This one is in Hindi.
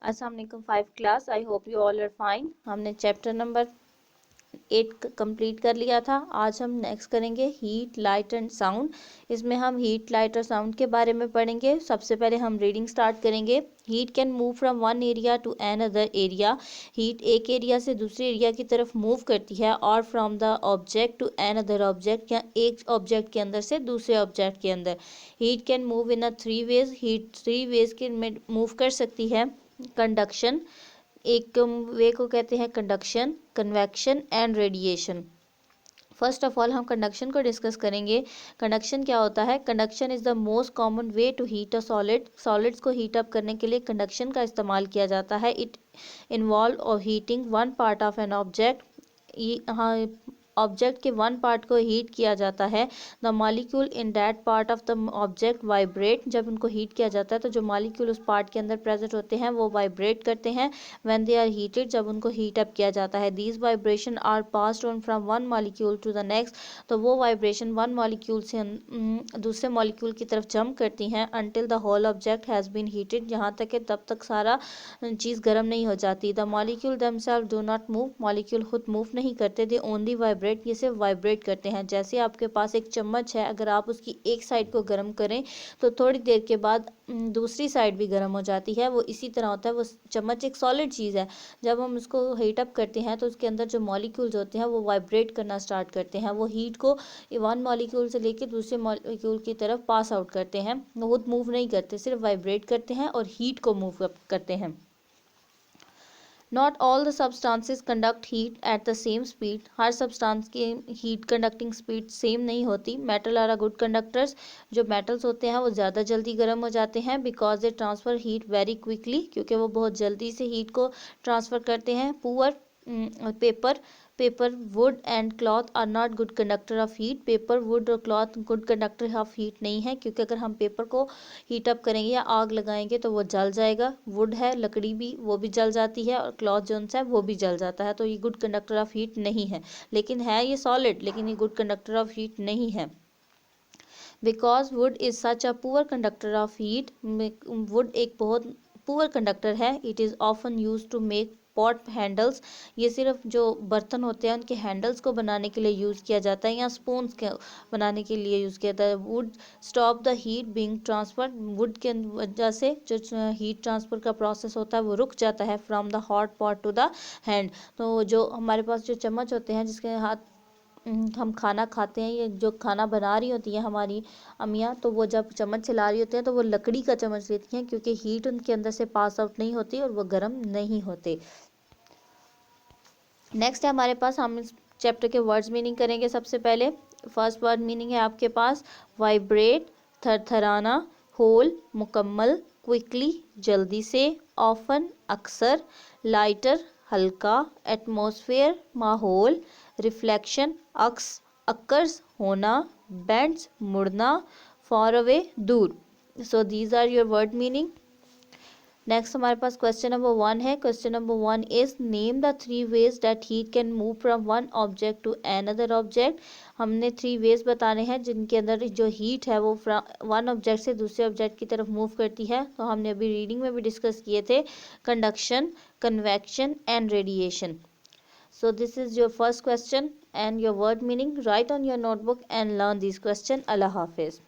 अस्सलाम वालेकुम 5 class. I hope you all are fine. हमने चैप्टर नंबर 8 कंप्लीट कर लिया था। आज हम नेक्स्ट करेंगे हीट, लाइट एंड साउंड। इसमें हम हीट, लाइट और साउंड के बारे में पढ़ेंगे। सबसे पहले हम रीडिंग स्टार्ट करेंगे। Heat can move from one area to another area. Heat एक एरिया से दूसरे एरिया की तरफ मूव करती है, और from the object to another object, या एक ऑब्जेक्ट के अंदर से दूसरे ऑब्जेक्ट के अंदर। Heat can move in a three ways. Heat three ways के में मूव कर सकती है। कंडक्शन, एक वे को कहते हैं conduction, convection and radiation. First of all हम कंडक्शन को डिस्कस करेंगे। कंडक्शन क्या होता है? Conduction is the most common way to heat a solid. Solids को हीट अप करने के लिए कंडक्शन का इस्तेमाल किया जाता है। इट इन्वॉल्व और heating one part of an object. हाँ, ऑब्जेक्ट के वन पार्ट को हीट किया जाता है। The molecule in that part of the object vibrate. जब उनको हीट किया जाता है तो जो मॉलिक्यूल उस पार्ट के अंदर प्रेजेंट होते हैं वो वाइब्रेट करते हैं। व्हेन दे आर हीटेड, जब उनको हीट अप किया जाता है। These vibration are passed on from one molecule to the next. तो वो वाइब्रेशन वन मॉलिक्यूल से दूसरे मॉलिक्यूल की तरफ जंप करती हैं। Until the whole object has been heated, जहाँ तक कि तब तक सारा चीज़ गर्म नहीं हो जाती। The molecule themselves do not move. Molecule खुद मूव नहीं करते। दे ओनली वाइब्रेट, ये सिर्फ वाइब्रेट करते हैं। जैसे आपके पास एक चम्मच है, अगर आप उसकी एक साइड को गर्म करें तो थोड़ी देर के बाद दूसरी साइड भी गर्म हो जाती है। वो इसी तरह होता है। वो चम्मच एक सॉलिड चीज़ है। जब हम उसको हीट अप करते हैं तो उसके अंदर जो मॉलिक्यूल्स होते हैं वो वाइब्रेट करना स्टार्ट करते हैं। वो हीट को वन मॉलिक्यूल से लेकर दूसरे मॉलिक्यूल की तरफ पास आउट करते हैं। वो खुद मूव नहीं करते, सिर्फ वाइब्रेट करते हैं और हीट को मूव करते हैं। Not all the substances conduct heat at the same speed. हर सब्सटेंस की हीट कंडक्टिंग स्पीड सेम नहीं होती। Metal are a good conductors. जो मेटल्स होते हैं वो ज़्यादा जल्दी गर्म हो जाते हैं। Because they transfer heat very quickly, क्योंकि वो बहुत जल्दी से हीट को ट्रांसफ़र करते हैं। Poor paper, wood and cloth are not good conductor of heat. Paper, wood और cloth good conductor of heat नहीं है, क्योंकि अगर हम पेपर को हीट अप करेंगे या आग लगाएंगे तो वो जल जाएगा। वुड है, लकड़ी भी, वो भी जल जाती है, और क्लॉथ जो है वो भी जल जाता है। तो ये गुड कंडक्टर ऑफ हीट नहीं है। लेकिन है ये सॉलिड, लेकिन ये गुड कंडक्टर ऑफ हीट नहीं है। Because wood is such a poor conductor of heat. Wood एक बहुत पुअर कंडक्टर है। It is often use to make pot handles. ये सिर्फ जो बर्तन होते हैं उनके हैंडल्स को बनाने के लिए यूज़ किया जाता है, या स्पून्स के बनाने के लिए यूज़ किया जाता है। Would stop the heat being transfer. Would के वजह से जो हीट ट्रांसफ़र का प्रोसेस होता है वो रुक जाता है। From the hot pot to the hand. तो जो हमारे पास जो चम्मच होते हैं जिसके हाथ हम खाना खाते हैं, ये जो खाना बना रही होती है हमारी अम्मियाँ, तो वो जब चम्मच चला रही होती हैं तो वो लकड़ी का चम्मच लेती हैं, क्योंकि हीट उनके अंदर से पास आउट नहीं होती और वो गर्म नहीं होते। नेक्स्ट है हमारे पास, हम इस चैप्टर के वर्ड्स मीनिंग करेंगे। सबसे पहले फर्स्ट वर्ड मीनिंग है आपके पास वाइब्रेट, थरथराना, होल, मुकम्मल, क्विकली, जल्दी से, ऑफन, अक्सर, लाइटर, हल्का, एटमॉस्फेयर, माहौल, रिफ्लेक्शन, अक्स, अक्कर्स, होना, बेंड्स, मुड़ना, फॉर अवे, दूर। So these are your word meaning. Next हमारे पास क्वेश्चन नंबर 1 है। Question number 1 is name the three ways that heat can move from one object to another object. हमने थ्री वेज बताने हैं जिनके अंदर जो हीट है वो वन ऑब्जेक्ट से दूसरे ऑब्जेक्ट की तरफ मूव करती है। तो हमने अभी रीडिंग में भी डिस्कस किए थे, conduction, convection and radiation. So this is your first question and your word meaning. Write on your notebook and learn these questions. Allah Hafiz.